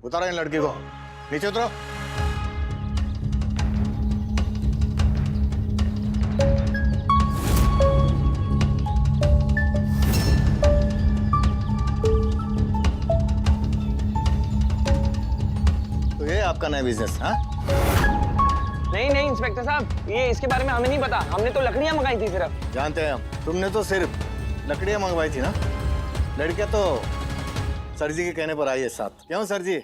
उतारो इन लड़की को, नीचे उतरो। तो ये आपका नया बिजनेस? हाँ, नहीं नहीं इंस्पेक्टर साहब, ये इसके बारे में हमें नहीं पता। हमने तो लकड़ियां मंगाई थी सिर्फ। जानते हैं हम, तुमने तो सिर्फ लकड़ियां मंगवाई थी ना। लड़कियां तो सर जी के कहने पर आई है साथ। क्यों सर जी?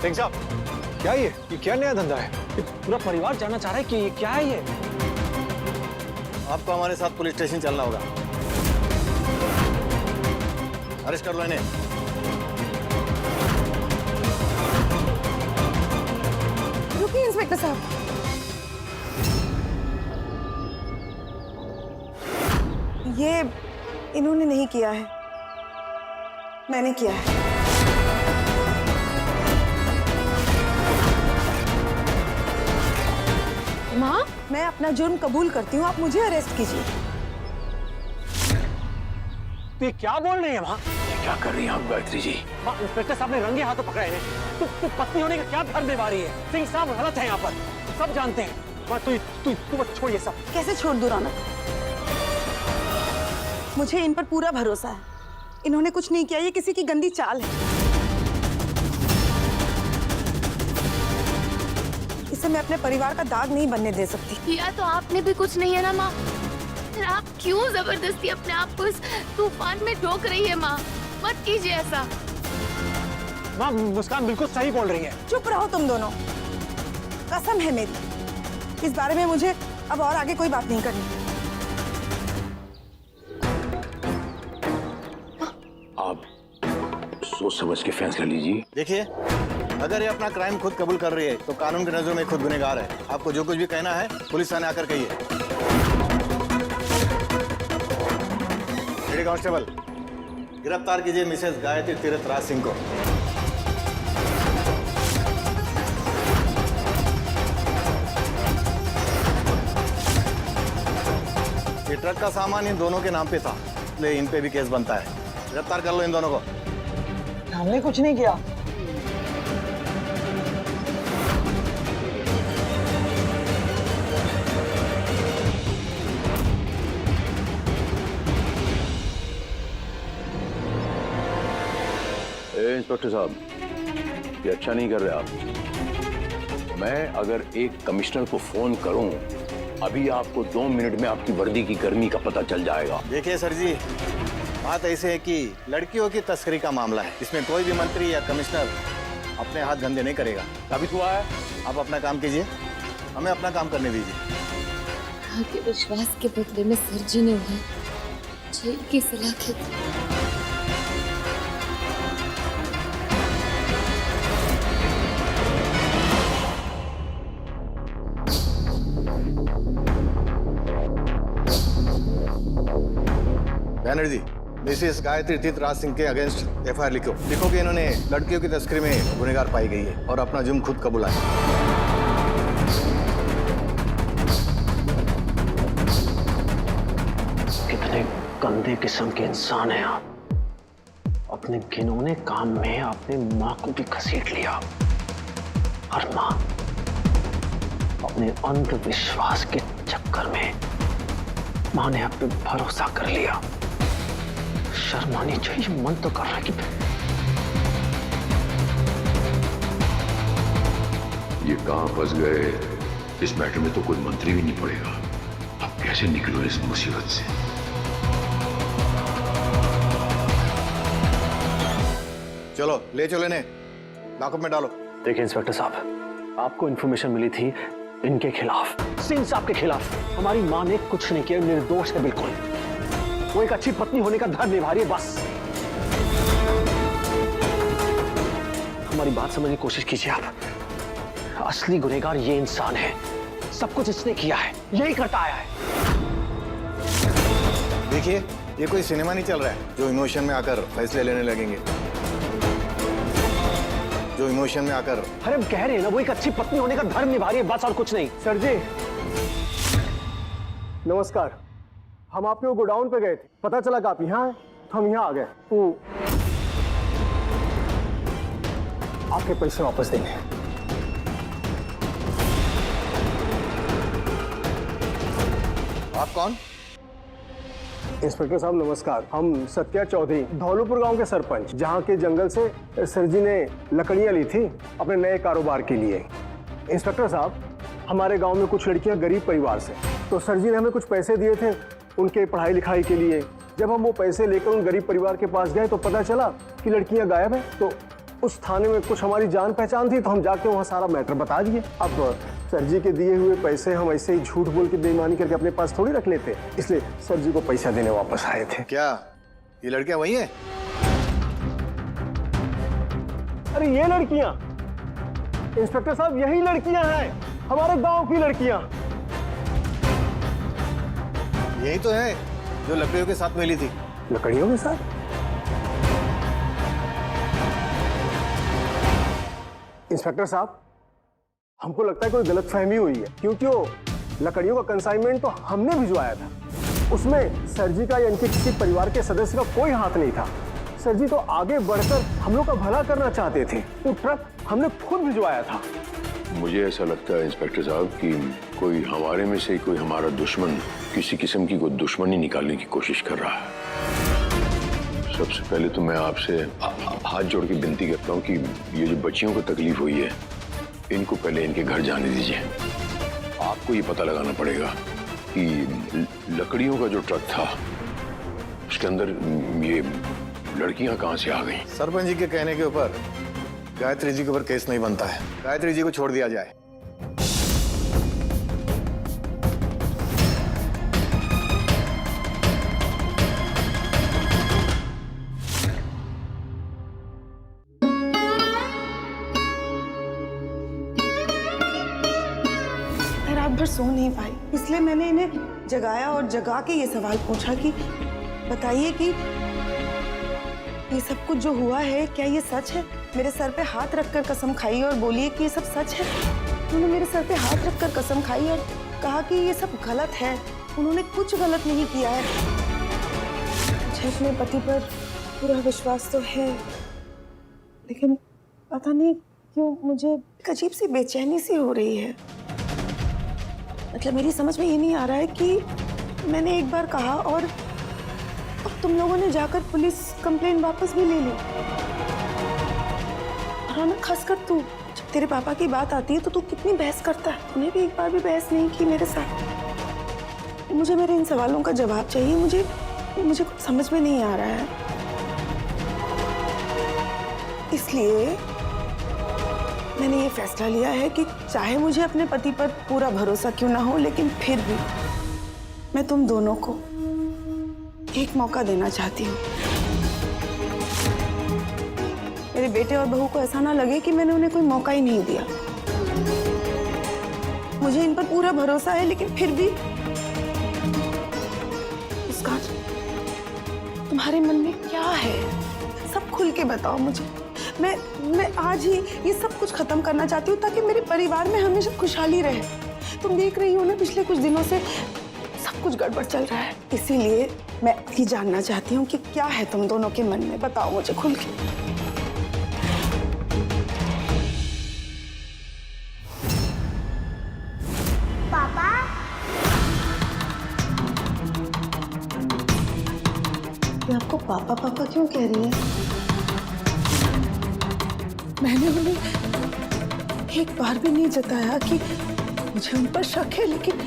सिंह साहब, क्या ये क्या नया धंधा है? ये पूरा परिवार जानना चाह रहा है कि ये क्या है ये। आपको हमारे साथ पुलिस स्टेशन चलना होगा। अरेस्ट कर लो इन्हें। रुकिए इंस्पेक्टर साहब, ये इन्होंने नहीं किया है, मैंने किया है। माँ, मैं अपना जुर्म कबूल करती हूँ, आप मुझे अरेस्ट कीजिए। तो ये क्या बोल रही है माँ? क्या कर रही हैं आप गायत्री जी? माँ, इंस्पेक्टर साहब ने रंगे हाथों पकड़े हैं। तू पत्नी होने का क्या धर्म निभा रही है? सिंह साहब गलत है यहाँ पर, सब जानते हैं। माँ तू मत छोड़ ये सब। कैसे छोड़ दूँ रौनक? मुझे इन पर पूरा भरोसा है। इन्होंने कुछ नहीं किया, ये किसी की गंदी चाल है। इसे मैं अपने परिवार का दाग नहीं बनने दे सकती। किया तो आपने भी कुछ नहीं है ना माँ। फिर आप क्यों जबरदस्ती अपने आप को इस तूफान में ढोक रही है माँ? मत कीजिए ऐसा। माँ, मुस्कान बिल्कुल सही बोल रही है। चुप रहो तुम दोनों, कसम है मेरी। इस बारे में मुझे अब और आगे कोई बात नहीं करनी। आप सोच समझ के फैसला लीजिए। देखिए, अगर ये अपना क्राइम खुद कबूल कर रही है तो कानून की नजरों में खुद गुनहगार है। आपको जो कुछ भी कहना है पुलिस थाने आकर कहिए। लेडी कांस्टेबल, गिरफ्तार कीजिए मिसेस गायत्री तीर्थराज सिंह को। ये ट्रक का सामान इन दोनों के नाम पे था, इसलिए इन पे भी केस बनता है। गिरफ्तार कर लो इन दोनों को। हमने कुछ नहीं किया। इंस्पेक्टर साहब, ये अच्छा नहीं कर रहे आप। मैं अगर एक कमिश्नर को फोन करूं, अभी आपको 2 मिनट में आपकी वर्दी की गर्मी का पता चल जाएगा। देखिए सर जी, बात ऐसे है कि लड़कियों की तस्करी का मामला है। इसमें कोई भी मंत्री या कमिश्नर अपने हाथ गंदे नहीं करेगा। साबित हुआ है। आप अपना काम कीजिए, हमें अपना काम करने दीजिए। आपके विश्वास के बदले में सर जी ने उन्हें जेल की सलाखियत दी। बैनर्जी, मिसेस गायत्री तीर्थराज सिंह के अगेंस्ट एफआईआर लिखो कि इन्होंने लड़कियों की तस्करी में गुनहगार पाई गई है और अपना जुर्म खुद कबूला है। कितने गंदे किस्म के इंसान हैं आप। अपने घिनौने काम में आपने माँ को भी घसीट लिया और माँ अपने अंधविश्वास के चक्कर में माँ ने आप पे भरोसा कर लिया। शर्म आनी चाहिए। मन तो कर रहा है कि ये कहां फंस गए, इस मैटर में तो कोई मंत्री भी नहीं पड़ेगा। अब कैसे निकलो इस मुसीबत से? चलो ले चलो इन्हें, लॉकअप में डालो। देखिए इंस्पेक्टर साहब, आपको इन्फॉर्मेशन मिली थी इनके खिलाफ, सिंह साहब के खिलाफ। हमारी माँ ने कुछ नहीं किया, निर्दोष है बिल्कुल। वो एक अच्छी पत्नी होने का धर्म निभा रही है बस। हमारी बात समझने की कोशिश कीजिए आप। असली गुनहगार ये इंसान है। सब कुछ इसने किया है, यही करता आया है। देखिए, ये कोई सिनेमा नहीं चल रहा है जो इमोशन में आकर फैसले लेने लगेंगे। जो इमोशन में आकर। अरे हम कह रहे हैं ना, वो एक अच्छी पत्नी होने का धर्म निभा रही है, बस और कुछ नहीं। सर जी नमस्कार, हम आपके वो गोडाउन पे गए थे, पता चला कि आप यहाँ हैं तो हम यहाँ आ गए। तो आपके पैसे वापस देंगे। आप कौन? इंस्पेक्टर साहब नमस्कार, हम सत्या चौधरी, धौलपुर गांव के सरपंच, जहां के जंगल से सर जी ने लकड़ियां ली थी अपने नए कारोबार के लिए। इंस्पेक्टर साहब, हमारे गांव में कुछ लड़कियां गरीब परिवार से, तो सर जी ने हमें कुछ पैसे दिए थे उनके पढ़ाई लिखाई के लिए। जब हम वो पैसे लेकर उन गरीब परिवार के पास गए तो पता चला कि लड़कियां गायब हैं। तो उस थाने में कुछ हमारी जान पहचान थी, तो हम जाके वहाँ सारा मैटर बता दिए। अब सर जी के दिए हुए पैसे हम ऐसे ही झूठ बोल के बेईमानी करके अपने पास थोड़ी रख लेते, इसलिए सर जी को पैसा देने वापस आए थे। क्या ये लड़कियां वही हैं? अरे ये लड़कियां इंस्पेक्टर साहब, यही लड़कियां हैं, हमारे गांव की लड़कियां। यही तो है जो लकड़ियों के साथ मिली थी। लकड़ियों के साथ? इंस्पेक्टर साहब, हमको लगता है कोई गलतफहमी हुई है, क्योंकि वो लकड़ियों का कंसाइनमेंट तो हमने भिजवाया था, उसमें सर जी का या इनके किसी परिवार के सदस्य का कोई हाथ नहीं था। सर जी तो आगे बढ़कर हम लोग का भला करना चाहते थे, वो ट्रक हमने खुद भिजवाया था। मुझे ऐसा लगता है इंस्पेक्टर साहब कि कोई हमारे में से कोई हमारा दुश्मन किसी किस्म की कोई दुश्मनी निकालने की कोशिश कर रहा है। सबसे पहले तो मैं आपसे हाथ जोड़ के विनती करता हूँ कि ये जो बच्चियों को तकलीफ हुई है, इनको पहले इनके घर जाने दीजिए। आपको ये पता लगाना पड़ेगा कि लकड़ियों का जो ट्रक था उसके अंदर ये लड़कियां कहां से आ गई। सरपंच जी के कहने के ऊपर गायत्री जी के ऊपर केस नहीं बनता है, गायत्री जी को छोड़ दिया जाए। रात भर सो नहीं पाई, इसलिए मैंने इन्हें जगाया और जगा के ये सवाल पूछा कि बताइए कि ये सब कुछ जो हुआ है क्या ये सच है। मेरे सर पे हाथ रखकर कसम खाई और बोलिए कि ये सब सच है। उन्होंने मेरे सर पे हाथ रखकर कसम खाई और कहा कि ये सब गलत है, उन्होंने कुछ गलत नहीं किया है। मुझे अपने पति पर पूरा विश्वास तो है, लेकिन पता नहीं क्यों मुझे एक अजीब सी बेचैनी सी हो रही है। मतलब मेरी समझ में ये नहीं आ रहा है कि मैंने एक बार कहा और अब तुम लोगों ने जाकर पुलिस कंप्लेन वापस भी ले ली। और खासकर तू, जब तेरे पापा की बात आती है तो तू कितनी बहस करता है। तूने भी एक बार भी बहस नहीं की मेरे साथ। मुझे मेरे इन सवालों का जवाब चाहिए, मुझे कुछ समझ में नहीं आ रहा है। इसलिए मैंने ये फैसला लिया है कि चाहे मुझे अपने पति पर पूरा भरोसा क्यों ना हो, लेकिन फिर भी मैं तुम दोनों को एक मौका देना चाहती हूँ। मेरे बेटे और बहू को ऐसा ना लगे कि मैंने उन्हें कोई मौका ही नहीं दिया। मुझे इन पर पूरा भरोसा है, लेकिन फिर भी मुस्कान, तुम्हारे मन में क्या है? सब खुल के बताओ मुझे। मैं आज ही ये सब कुछ खत्म करना चाहती हूँ ताकि मेरे परिवार में हमेशा खुशहाली रहे। तुम देख रही हो ना, पिछले कुछ दिनों से सब कुछ गड़बड़ चल रहा है। इसीलिए मैं ये जानना चाहती हूँ कि क्या है तुम दोनों के मन में, बताओ मुझे खुल के। पापा, ये आपको पापा पापा क्यों कह रही है? मैंने उन्हें एक बार भी नहीं जताया कि मुझे उन पर शक है, लेकिन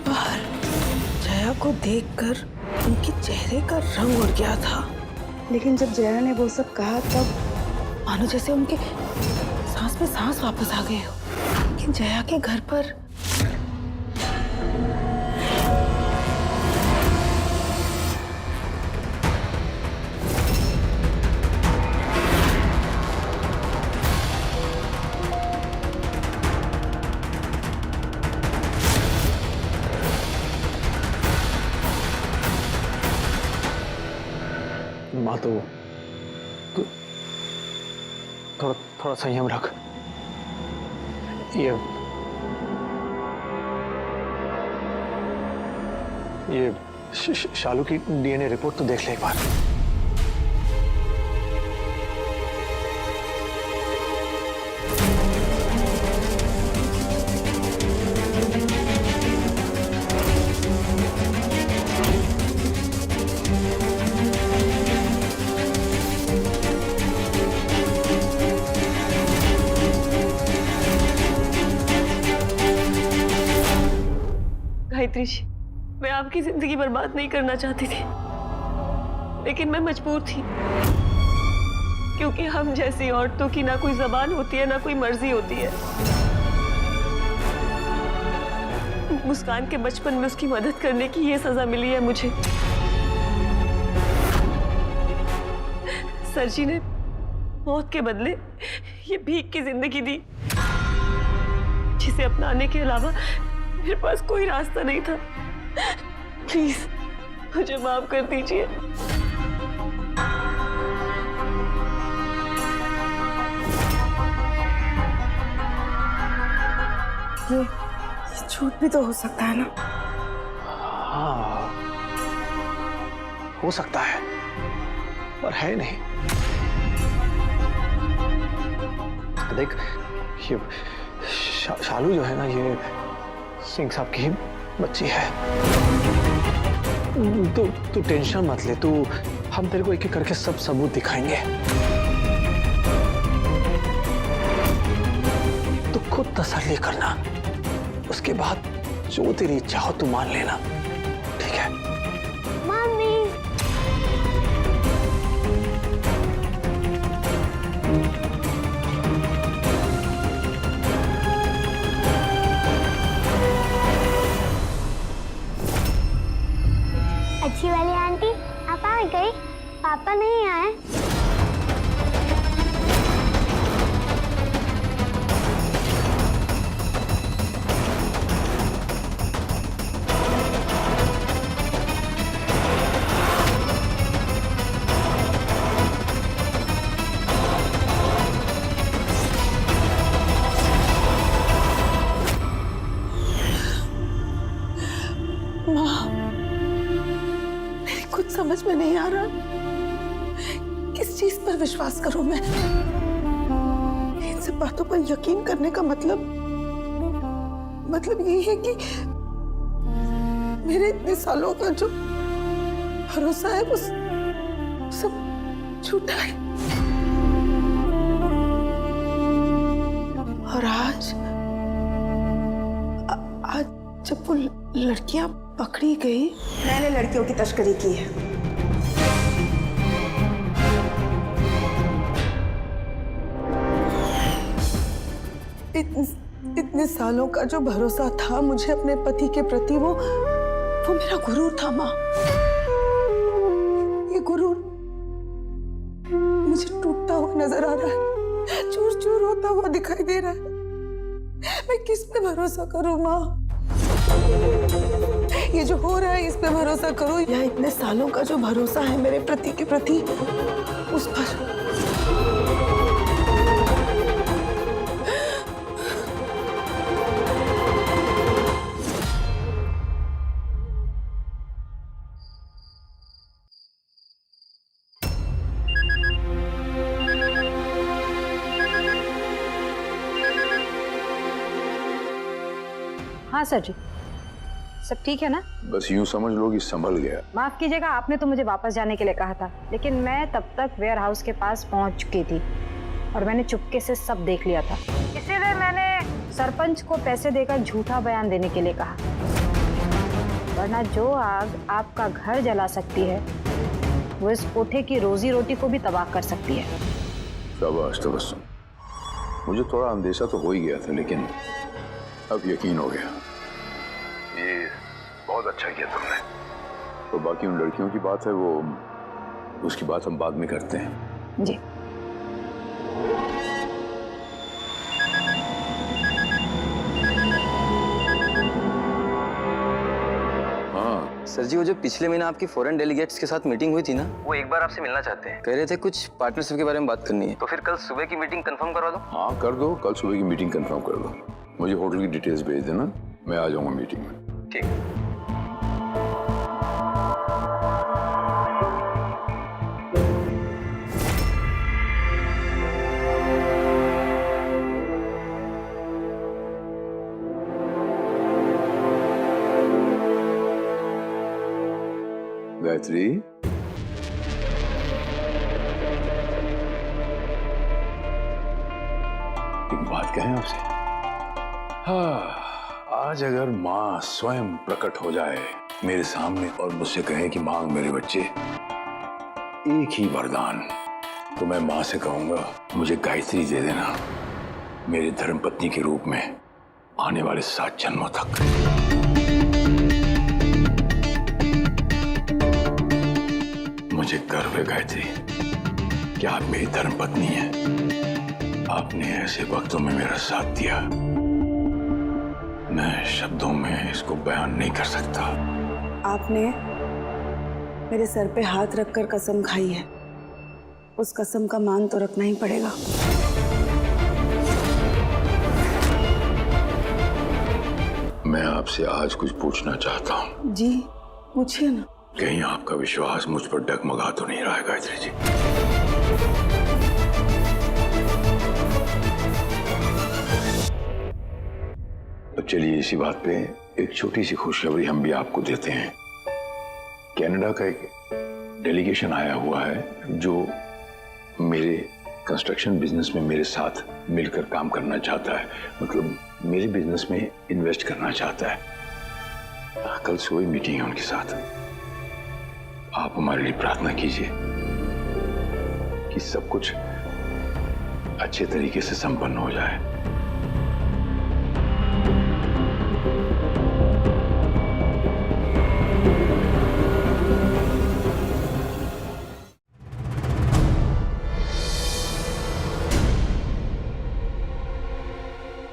बाहर जया को देखकर उनके चेहरे का रंग उड़ गया था। लेकिन जब जया ने वो सब कहा तब मानो जैसे उनके सांस में सांस वापस आ गए हो। लेकिन जया के घर पर माँ तो थोड़ा संयम रख। ये शालू की डीएनए रिपोर्ट तो देख ले एक बार। गायत्री जी, मैं आपकी जिंदगी बर्बाद नहीं करना चाहती थी, लेकिन मैं मजबूर थी, क्योंकि हम जैसी औरतों की ना कोई जबान होती है, ना कोई मर्जी होती है। मुस्कान के बचपन में उसकी मदद करने की ये सजा मिली है मुझे। सर जी ने मौत के बदले ये भीख की जिंदगी दी, जिसे अपनाने के अलावा मेरे पास कोई रास्ता नहीं था। प्लीज मुझे माफ कर दीजिए। ये झूठ भी तो हो सकता है ना? हाँ, हो सकता है, पर है नहीं। देख, ये शालू जो है ना, ये सिंह साहब की बच्ची है। तू टेंशन मत ले, हम तेरे को एक एक करके सब सबूत दिखाएंगे। तू खुद तसल्ली करना, उसके बाद जो तेरी इच्छा हो तू मान लेना, ठीक है? मम्मी। अच्छी वाली आंटी, आप आ गई? पापा नहीं आए? कुछ समझ में नहीं आ रहा, किस चीज पर विश्वास करूं मैं? इन सब बातों पर यकीन करने का मतलब यही है कि मेरे इतने सालों का जो भरोसा है वो सब झूठा है। और आज जब वो लड़कियां पकड़ी गई, मैंने लड़कियों की तस्करी की है। इतने सालों का जो भरोसा था मुझे अपने पति के प्रति, वो मेरा गुरूर था माँ। ये गुरूर मुझे टूटता हुआ नजर आ रहा है, चूर चूर होता हुआ दिखाई दे रहा है। मैं किस पे भरोसा करूं माँ? ये जो हो रहा है इस पे भरोसा करो, या इतने सालों का जो भरोसा है मेरे पति के प्रति उस पर? हाँ सर जी, सब ठीक है ना? बस यूं समझ लो कि संभल गया। माफ कीजिएगा, आपने तो मुझे वापस जाने के लिए कहा था, लेकिन मैं तब तक वेयर हाउस के पास पहुंच चुकी थी और मैंने चुपके से सब देख लिया था। इसीलिए मैंने सरपंच को पैसे देकर झूठा बयान देने के लिए कहा, वरना जो आग आपका घर जला सकती है वो इस कोठे की रोजी रोटी को भी तबाह कर सकती है। शाबाश तबस्सुम, मुझे थोड़ा अंदेशा तो हो ही गया था, लेकिन अब यकीन हो गया। ये बहुत अच्छा किया तुमने। तो बाकी उन लड़कियों की बात है, उसकी बात हम बाद में करते हैं। जी। हाँ सर जी, वो जो पिछले महीने आपकी फॉरेन डेलीगेट्स के साथ मीटिंग हुई थी ना, वो एक बार आपसे मिलना चाहते हैं। कह रहे थे कुछ पार्टनरशिप के बारे में बात करनी है। तो फिर कल सुबह की मीटिंग कंफर्म करवा दो। हाँ कर दो, कल सुबह की मीटिंग कंफर्म कर दो। मुझे होटल की डिटेल्स भेज देना, मैं आ जाऊंगा मीटिंग में। ठीक। गायत्री, एक बात कहें आपसे? हाँ, आज अगर माँ स्वयं प्रकट हो जाए मेरे सामने और मुझसे कहे कि मांग मेरे बच्चे, एक ही वरदान, तो मैं माँ से कहूंगा मुझे गायत्री दे देना, मेरी धर्मपत्नी के रूप में आने वाले 7 जन्मों तक। मुझे गर्व है गायत्री कि आप मेरी धर्मपत्नी हैं। आपने ऐसे वक्तों में मेरा साथ दिया, मैं शब्दों में इसको बयान नहीं कर सकता। आपने मेरे सर पे हाथ रखकर कसम खाई है, उस कसम का मान तो रखना ही पड़ेगा। मैं आपसे आज कुछ पूछना चाहता हूँ। जी पूछिए ना। कहीं आपका विश्वास मुझ पर डगमगा तो नहीं रहा है गायत्री जी? तो चलिए इसी बात पे एक छोटी सी खुशखबरी हम भी आपको देते हैं। कनाडा का एक डेलीगेशन आया हुआ है जो मेरे कंस्ट्रक्शन बिजनेस में मेरे साथ मिलकर काम करना चाहता है, मतलब मेरे बिजनेस में इन्वेस्ट करना चाहता है। कल सुबह मीटिंग है उनके साथ। आप हमारे लिए प्रार्थना कीजिए कि सब कुछ अच्छे तरीके से संपन्न हो जाए।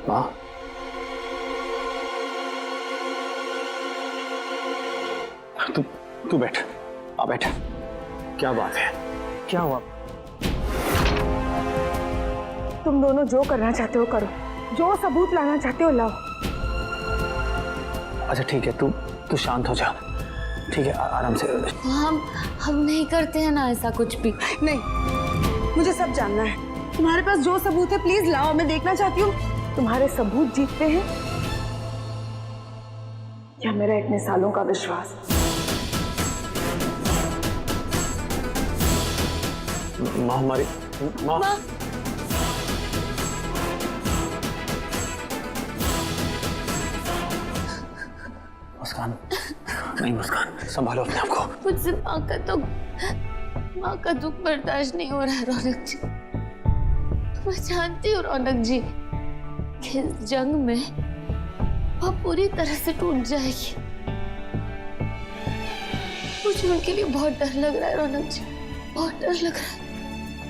माँ, तू बैठ, आ बैठ। क्या बात है, क्या हुआ? तुम दोनों जो करना चाहते हो करो, जो सबूत लाना चाहते हो लाओ। अच्छा ठीक है, तू शांत हो जा, ठीक है? आराम से। हम नहीं करते हैं ना ऐसा कुछ भी। नहीं, मुझे सब जानना है। तुम्हारे पास जो सबूत है प्लीज लाओ, मैं देखना चाहती हूँ तुम्हारे सबूत जीतते हैं या मेरा इतने सालों का विश्वास। माँ हमारी माँ, मुस्कान, नहीं मुस्कान, संभालो अपने आप को। मुझसे माँ का दुख बर्दाश्त नहीं हो रहा है रौनक जी। मैं जानती हूँ रौनक जी कि इस जंग में वो पूरी तरह से टूट जाएगी। मुझे उनके लिए बहुत डर लग रहा है रौनक जी, बहुत डर लग रहा है।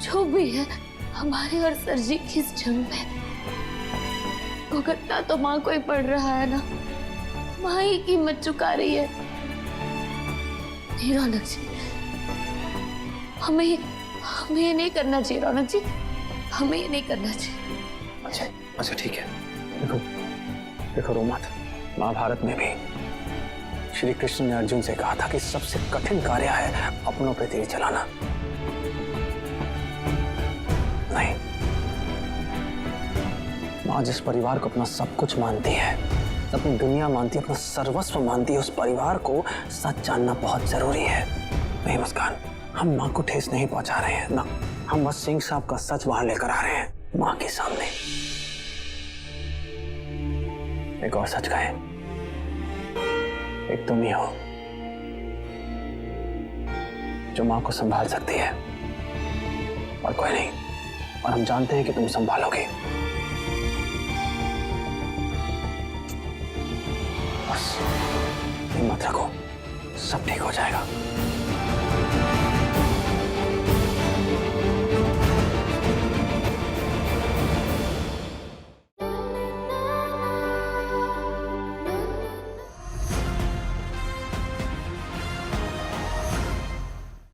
जो भी है हमारे और सर जी की इस जंग में भुगतना तो माँ को ही पड़ रहा है ना। माँ ही कीमत चुका रही है। नहीं रौनक जी, हमें ये नहीं करना चाहिए रौनक जी, हमें ये नहीं करना चाहिए। अच्छा ठीक है, देखो रो मत। महाभारत में भी श्री कृष्ण ने अर्जुन से कहा था कि सबसे कठिन कार्य है अपनों पे तीर चलाना। नहीं, माँ जिस परिवार को अपना सब कुछ मानती है, अपनी दुनिया मानती है, अपना सर्वस्व मानती है, उस परिवार को सच जानना बहुत जरूरी है। नहीं मुस्कान, हम माँ को ठेस नहीं पहुंचा रहे हैं ना, हम बस सिंह साहब का सच बाहर लेकर आ रहे हैं माँ के सामने। एक और सच कहे, एक तुम ही हो जो माँ को संभाल सकती है और कोई नहीं, और हम जानते हैं कि तुम संभालोगे। बस हिम्मत रखो, सब ठीक हो जाएगा।